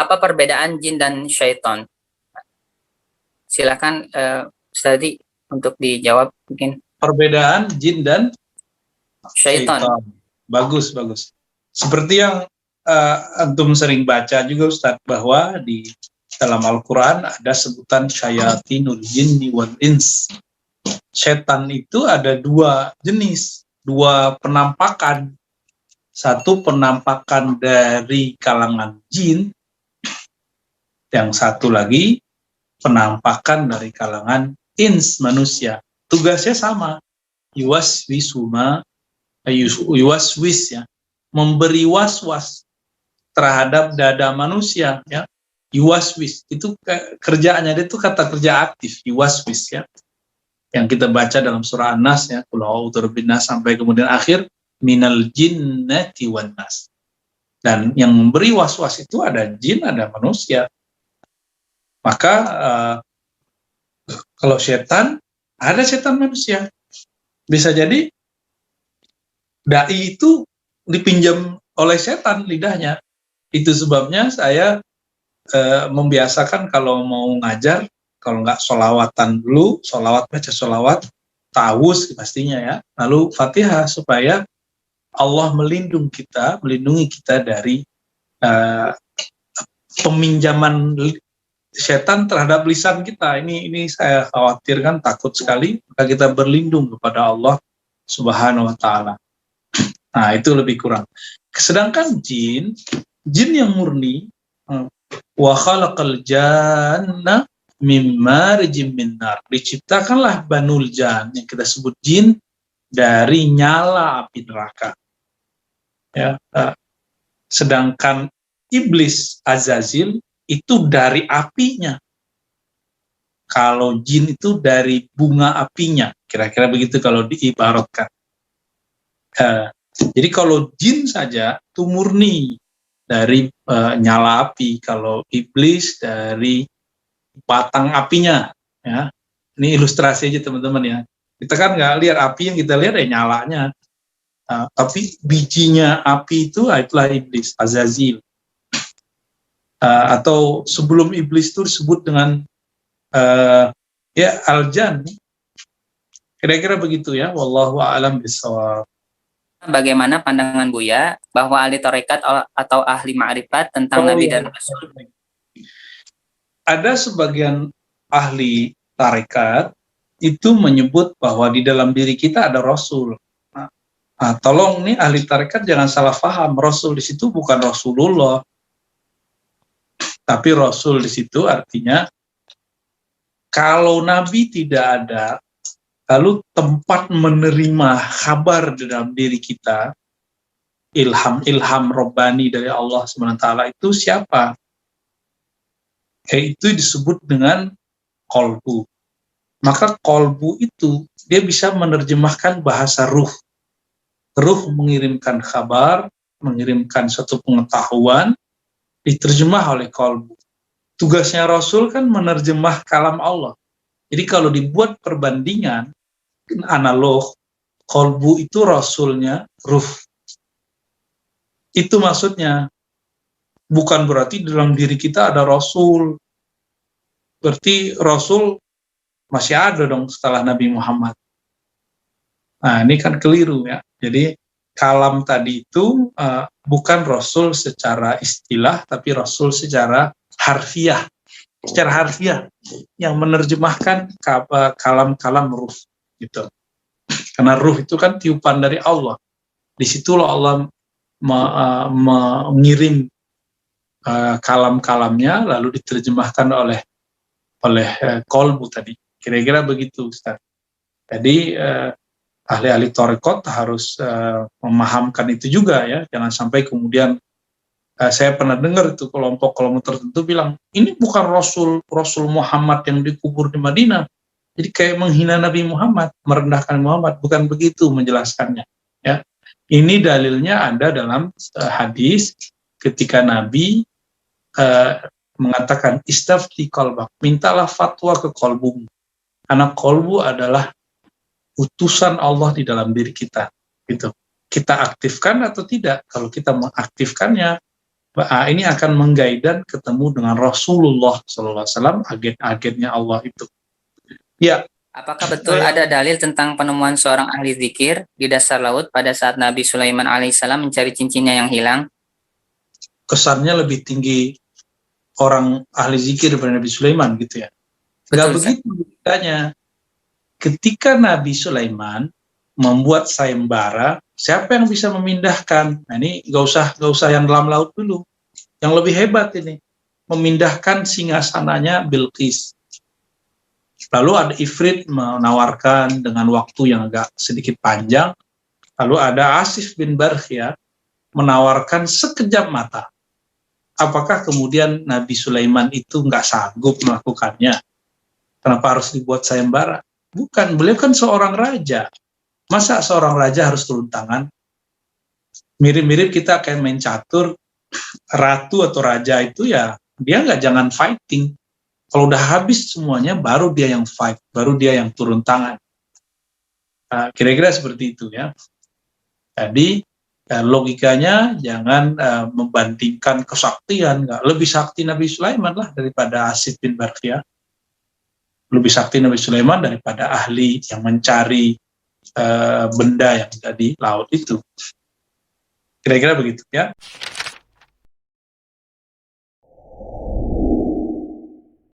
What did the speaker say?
Apa perbedaan jin dan syaitan? Silakan Ustadz untuk dijawab mungkin. Perbedaan jin dan Syaitan. Bagus. Seperti yang antum sering baca juga Ustadz, bahwa di dalam Al-Quran ada sebutan syayatinul jinni wal ins. Setan itu ada dua jenis, dua penampakan. Satu penampakan dari kalangan jin, yang satu lagi penampakan dari kalangan ins, manusia. Tugasnya sama, yuwaswis ya, memberi was-was terhadap dada manusia ya. Yuwaswis itu kerjaannya, itu kata kerja aktif, yuwaswis ya, yang kita baca dalam surah An-Nas ya, qul a'udzu birabbin-nas sampai kemudian akhir minal jinnati wan nas. Dan yang memberi was-was itu ada jin, ada manusia. Maka kalau setan, ada setan manusia. Bisa jadi dai itu dipinjam oleh setan lidahnya. Itu sebabnya saya membiasakan kalau mau ngajar, kalau nggak sholawatan dulu, baca sholawat, ta'awuz pastinya ya, lalu Fatihah, supaya Allah melindungi kita dari peminjaman setan terhadap lisan kita. Ini saya khawatirkan, takut sekali, maka kita berlindung kepada Allah Subhanahu wa ta'ala. Nah, itu lebih kurang. Sedangkan jin yang murni, wa khalaqal janna mim marjim min nar, diciptakanlah banul jan, yang kita sebut jin, dari nyala api neraka. Ya, sedangkan iblis Azazil itu dari apinya. Kalau jin itu dari bunga apinya, kira-kira begitu kalau diibaratkan. Jadi kalau jin saja itu murni dari nyala api, kalau iblis dari batang apinya. Ya, ini ilustrasi aja teman-teman ya. Kita kan nggak lihat api, yang kita lihat nyalanya. Tapi bijinya api itulah iblis Azazil. Atau sebelum iblis itu disebut dengan ya al-jan. Kira-kira begitu ya, wallahu a'lam bishawab. Bagaimana pandangan Buya bahwa ahli tarekat atau ahli ma'rifat tentang Nabi dan Rasul? Ada sebagian ahli tarekat itu menyebut bahwa di dalam diri kita ada Rasul. Nah, tolong nih ahli tarekat jangan salah paham, Rasul di situ bukan Rasulullah. Tapi Rasul di situ artinya kalau Nabi tidak ada, lalu tempat menerima kabar di dalam diri kita, ilham Rabbani dari Allah SWT itu siapa? Itu disebut dengan qalbu. Maka qalbu itu dia bisa menerjemahkan bahasa ruh. Ruh mengirimkan kabar, mengirimkan suatu pengetahuan, diterjemah oleh qalbu. Tugasnya Rasul kan menerjemah kalam Allah. Jadi kalau dibuat perbandingan analog, qalbu itu Rasulnya ruh. Itu maksudnya. Bukan berarti dalam diri kita ada Rasul. Berarti Rasul masih ada dong setelah Nabi Muhammad. Nah, ini kan keliru ya. Jadi kalam tadi itu bukan Rasul secara istilah, tapi Rasul secara harfiah. Secara harfiah yang menerjemahkan kalam-kalam ruh gitu. Karena ruh itu kan tiupan dari Allah. Di situlah Allah mengirim kalam-kalamnya lalu diterjemahkan oleh qalbu tadi. Kira-kira begitu Ustaz. Jadi ahli-ahli tarekat harus memahamkan itu juga ya. Jangan sampai kemudian saya pernah dengar itu kelompok tertentu bilang ini bukan Rasul Muhammad yang dikubur di Madinah. Jadi kayak menghina Nabi Muhammad, merendahkan Muhammad. Bukan begitu menjelaskannya ya. Ini dalilnya ada dalam hadis ketika Nabi mengatakan istafti qalbak, mintalah fatwa ke qalbumu. Karena qalbu adalah utusan Allah di dalam diri kita gitu. Kita aktifkan atau tidak? Kalau kita mengaktifkannya, Ini akan menggaidan ketemu dengan Rasulullah SAW, agen-agennya Allah itu. Ya. Apakah betul ada dalil tentang penemuan seorang ahli zikir di dasar laut pada saat Nabi Sulaiman alaihissalam mencari cincinnya yang hilang? Kesannya lebih tinggi orang ahli zikir daripada Nabi Sulaiman gitu ya. Nggak begitu ceritanya. Ketika Nabi Sulaiman membuat sayembara, siapa yang bisa memindahkan? Nah, ini nggak usah yang dalam laut dulu. Yang lebih hebat ini, memindahkan singgasananya Bilqis. Lalu ada Ifrit menawarkan dengan waktu yang agak sedikit panjang. Lalu ada Asif bin Barkhia menawarkan sekejap mata. Apakah kemudian Nabi Sulaiman itu nggak sanggup melakukannya? Kenapa harus dibuat sayembara? Bukan, beliau kan seorang raja. Masa seorang raja harus turun tangan? Mirip-mirip kita kayak main catur, ratu atau raja itu ya, dia jangan fighting. Kalau udah habis semuanya, baru dia yang fight, baru dia yang turun tangan. Nah, kira-kira seperti itu ya. Jadi logikanya jangan membandingkan kesaktian, lebih sakti Nabi Sulaiman lah daripada Asif bin Barkhia. Lebih sakti Nabi Sulaiman daripada ahli yang mencari benda yang ada di laut itu. Kira-kira begitu ya.